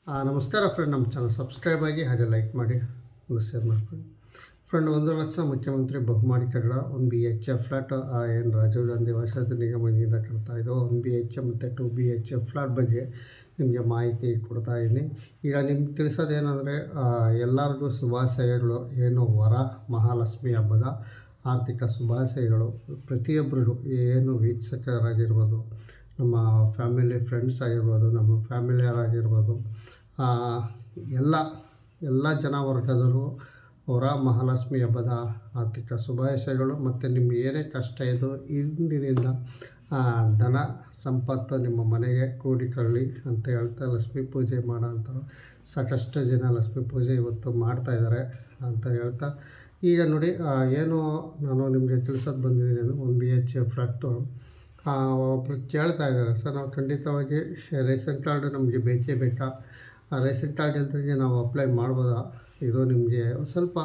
ನಮಸ್ಕಾರ ಫ್ರೆಂಡ್, ನಮ್ಮ channel subscribe ಆಗಿ ಹಾಗೆ ಲೈಕ್ ಮಾಡಿ ಒಂದು ಶೇರ್ ಮಾಡಿ ಫ್ರೆಂಡ್. 1 ಲಕ್ಷ ಮುಖ್ಯಮಂತ್ರಿ ಬಹುಮಾಡಿ ಕಟ್ಟಡ 1 BHF ಫ್ಲಾಟ್ ಏನು ರಾಜೀವ್ ಗಾಂಧಿ ವಸತಿ ನಿಗಮದಿಂದ ಕಟ್ತಾ ಇದ್ದೋ 1 BHF ಮತ್ತು 2 BHF ಫ್ಲಾಟ್ ಬಗ್ಗೆ ನಿಮಗೆ ಮಾಹಿತಿ ಕೊಡ್ತಾ ಇದ್ದೀನಿ. ಈಗ ನಿಮ್ಗೆ ತಿಳಿಸೋದೇನೆಂದರೆ, ಎಲ್ಲರಿಗೂ ಶುಭಾಶಯಗಳು. ಏನು ವರ ಮಹಾಲಕ್ಷ್ಮಿ ಹಬ್ಬದ ಆರ್ಥಿಕ ಶುಭಾಶಯಗಳು ಪ್ರತಿಯೊಬ್ಬರಿಗೂ. ಏನು ವೀಕ್ಷಕರಾಗಿರ್ಬೋದು, ನಮ್ಮ ಫ್ಯಾಮಿಲಿ ಫ್ರೆಂಡ್ಸ್ ಆಗಿರ್ಬೋದು, ನಮ್ಮ ಫ್ಯಾಮಿಲಿಯರಾಗಿರ್ಬೋದು, ಎಲ್ಲ ಜನ ವರ್ಗದವರು ವರ ಮಹಾಲಕ್ಷ್ಮಿ ಹಬ್ಬದ ಆರ್ಥಿಕ ಶುಭಾಶಯಗಳು. ಮತ್ತು ನಿಮ್ಗೆ ಏನೇ ಕಷ್ಟ ಇದು ಇಂದಿನಿಂದ ಧನ ಸಂಪತ್ತು ನಿಮ್ಮ ಮನೆಗೆ ಕೂಡಿಕೊಳ್ಳಿ ಅಂತ ಹೇಳ್ತಾ ಲಕ್ಷ್ಮೀ ಪೂಜೆ ಮಾಡೋ ಅಂಥವ್ರು ಸಾಕಷ್ಟು ಜನ ಲಕ್ಷ್ಮೀ ಪೂಜೆ ಇವತ್ತು ಮಾಡ್ತಾಯಿದ್ದಾರೆ ಅಂತ ಹೇಳ್ತಾ, ಈಗ ನೋಡಿ ಏನು ನಾನು ನಿಮಗೆ ತಿಳಿಸೋದು ಬಂದಿದ್ದೀನಿ ಅದು 1 BHF ಫ್ಲಾಟು. ಒಬ್ಬರು ಕೇಳ್ತಾ ಇದ್ದಾರೆ, ಸರ್ ನಾವು ಖಂಡಿತವಾಗಿ ರೇಷನ್ ಕಾರ್ಡು ನಮಗೆ ಬೇಕೇ ಬೇಕಾ, ರೇಷನ್ ಕಾರ್ಡ್ ಇಲ್ದಂಗೆ ನಾವು ಅಪ್ಲೈ ಮಾಡ್ಬೋದಾ, ಇದು ನಿಮಗೆ ಸ್ವಲ್ಪ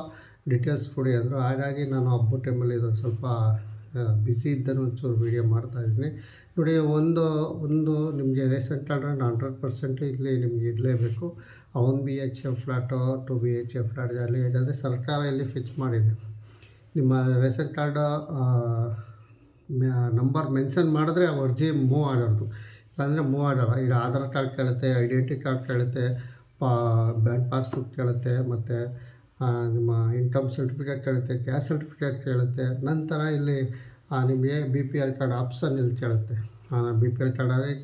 ಡೀಟೇಲ್ಸ್ ಕೊಡಿ ಅಂದರು. ಹಾಗಾಗಿ ನಾನು ಹಬ್ಬದ ಟೈಮಲ್ಲಿ ಇದೊಂದು ಸ್ವಲ್ಪ ಬ್ಯುಸಿ ಇದ್ದರೂ ಒಂಚೂರು ವೀಡಿಯೋ ಮಾಡ್ತಾಯಿದ್ದೀನಿ. ನೋಡಿ, ಒಂದು ನಿಮಗೆ ರೇಷನ್ ಕಾರ್ಡ್ 100% ಇಲ್ಲಿ ನಿಮಗೆ ಇರಲೇಬೇಕು. 1 BHF ಫ್ಲ್ಯಾಟು 2 BHF ಫ್ಲ್ಯಾಟ್ ಆಗಲಿ, ಯಾಕಂದರೆ ಸರ್ಕಾರ ಇಲ್ಲಿ ಫಿಕ್ಸ್ ಮಾಡಿದೆ. ನಿಮ್ಮ ರೇಷನ್ ಕಾರ್ಡ್ ನಂಬರ್ ಮೆನ್ಷನ್ ಮಾಡಿದ್ರೆ ಆ ಅರ್ಜಿ ಮೂವ್ ಆಗೋದು, ಇಲ್ಲಾಂದರೆ ಮೂವ್ ಆಗೋಲ್ಲ. ಈಗ ಆಧಾರ್ ಕಾರ್ಡ್ ಕೇಳುತ್ತೆ, ಐಡೆಂಟಿ ಕಾರ್ಡ್ ಕೇಳುತ್ತೆ, ಬ್ಯಾಂಕ್ ಪಾಸ್ಬುಕ್ ಕೇಳುತ್ತೆ, ಮತ್ತು ನಿಮ್ಮ ಇನ್ಕಮ್ ಸರ್ಟಿಫಿಕೇಟ್ ಕೇಳುತ್ತೆ, ಕ್ಯಾಸ್ಟ್ ಸರ್ಟಿಫಿಕೇಟ್ ಕೇಳುತ್ತೆ. ನಂತರ ಇಲ್ಲಿ ನಿಮಗೆ BPL ಕಾರ್ಡ್ ಆಪ್ಷನ್ ಇಲ್ಲಿ ಕೇಳುತ್ತೆ. BPL ಕಾರ್ಡ್ ಆದರೆ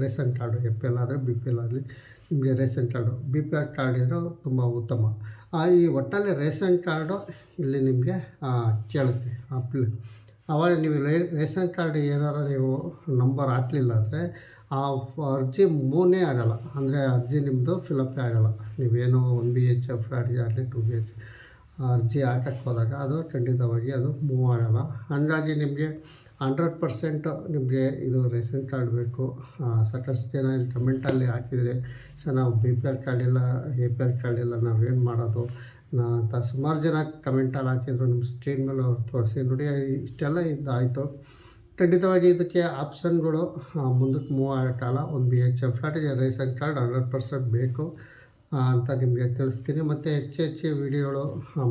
ರೇಷನ್ ಕಾರ್ಡು, FL ಆದರೆ BPL ಆಗಲಿ, ನಿಮಗೆ ರೇಷನ್ ಕಾರ್ಡು BPL ಕಾರ್ಡ್ ಇದ್ದರೆ ತುಂಬ ಉತ್ತಮ. ಈ ಒಟ್ಟಲ್ಲಿ ರೇಷನ್ ಕಾರ್ಡು ಇಲ್ಲಿ ನಿಮಗೆ ಕೇಳುತ್ತೆ. ಆವಾಗ ನೀವು ರೇಷನ್ ಕಾರ್ಡ್ ಏನಾರು ನೀವು ನಂಬರ್ ಹಾಕಲಿಲ್ಲ ಅಂದರೆ ಆ ಅರ್ಜಿ ಮೂವೇ ಆಗೋಲ್ಲ. ಅಂದರೆ ಅರ್ಜಿ ನಿಮ್ಮದು ಫಿಲಪ್ಪೇ ಆಗೋಲ್ಲ. ನೀವೇನೋ 1 BHF ಫ್ಲ್ಯಾಟ್ಗೆ ಆಗಲಿ 2 BHF ಅರ್ಜಿ ಹಾಕಕ್ಕೆ ಹೋದಾಗ ಅದು ಖಂಡಿತವಾಗಿ ಅದು ಮೂವ್ ಆಗೋಲ್ಲ. ಹಾಗಾಗಿ ನಿಮಗೆ 100% ನಿಮಗೆ ಇದು ರೇಷನ್ ಕಾರ್ಡ್ ಬೇಕು. ಸಾಕಷ್ಟು ಜನ ಇಲ್ಲಿ ಕಮೆಂಟಲ್ಲಿ ಹಾಕಿದರೆ, ಸರ್ ನಾವು BPL ಕಾರ್ಡ್ ಇಲ್ಲ, APL ಕಾರ್ಡ್ ಇಲ್ಲ, ನಾವೇನು ಮಾಡೋದು ಅಂತ ಸುಮಾರು ಜನ ಕಮೆಂಟಲ್ಲಿ ಹಾಕಿದ್ರು. ನಿಮ್ಮ ಸ್ಕ್ರೀನ್ ಮೇಲೆ ಅವ್ರು ತೋರಿಸಿ ನೋಡಿ. ಇಷ್ಟೆಲ್ಲ ಇದಾಯಿತು. ಖಂಡಿತವಾಗಿ ಇದಕ್ಕೆ ಆಪ್ಷನ್ಗಳು ಮುಂದಕ್ಕೆ ಮೂವ್ ಆಗೋಕ್ಕಾಗಲ್ಲ. 1 BHF ಫ್ಲ್ಯಾಟಿಗೆ ರೇಷನ್ ಕಾರ್ಡ್ 100% ಬೇಕು ಅಂತ ನಿಮಗೆ ತಿಳಿಸ್ತೀನಿ. ಮತ್ತು ಹೆಚ್ಚು ವಿಡಿಯೋಗಳು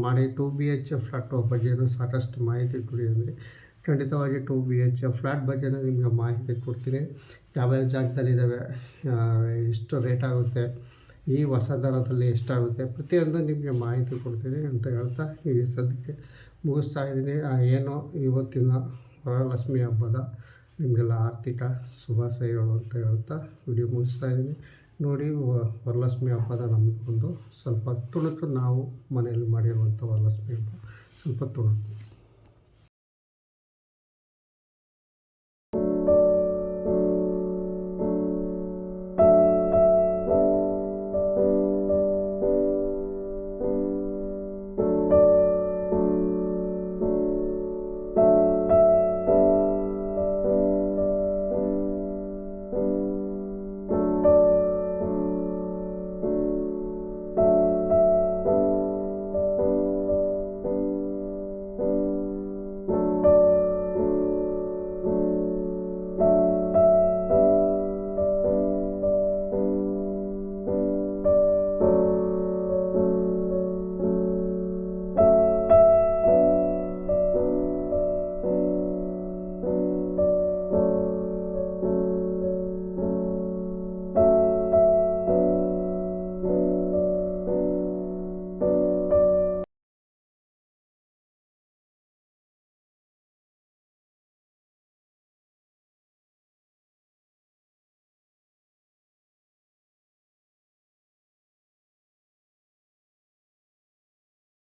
ಮಾಡಿ 2 BHF ಫ್ಲ್ಯಾಟ್ ಬಗ್ಗೆಯೂ ಸಾಕಷ್ಟು ಮಾಹಿತಿ ಕೊಡಿ ಅಂದರೆ ಖಂಡಿತವಾಗಿ 2 BHF ಫ್ಲ್ಯಾಟ್ ಬಗ್ಗೆಯೂ ನಿಮಗೆ ಮಾಹಿತಿ ಕೊಡ್ತೀನಿ. ಯಾವ್ಯಾವ ಜಾಗದಲ್ಲಿದ್ದಾವೆ, ಎಷ್ಟು ರೇಟ್ ಆಗುತ್ತೆ, ಈ ಹೊಸ ದರದಲ್ಲಿ ಎಷ್ಟಾಗುತ್ತೆ, ಪ್ರತಿಯೊಂದು ನಿಮಗೆ ಮಾಹಿತಿ ಕೊಡ್ತೀನಿ ಅಂತ ಹೇಳ್ತಾ ಈ ಸದ್ಯಕ್ಕೆ ಮುಗಿಸ್ತಾ ಇದ್ದೀನಿ. ಏನು ಇವತ್ತಿನ ವರಲಕ್ಷ್ಮಿ ಹಬ್ಬದ ನಿಮಗೆಲ್ಲ ಆರ್ಥಿಕ ಶುಭಾಶಯಗಳು ಅಂತ ಹೇಳ್ತಾ ವಿಡಿಯೋ ಮುಗಿಸ್ತಾ ಇದ್ದೀನಿ. ನೋಡಿ, ವರಲಕ್ಷ್ಮಿ ಹಬ್ಬದ ನಮಗೊಂದು ಸ್ವಲ್ಪ ತುಣುಕು, ನಾವು ಮನೆಯಲ್ಲಿ ಮಾಡಿರುವಂಥ ವರಲಕ್ಷ್ಮಿ ಹಬ್ಬ ಸ್ವಲ್ಪ ತುಣುಕು.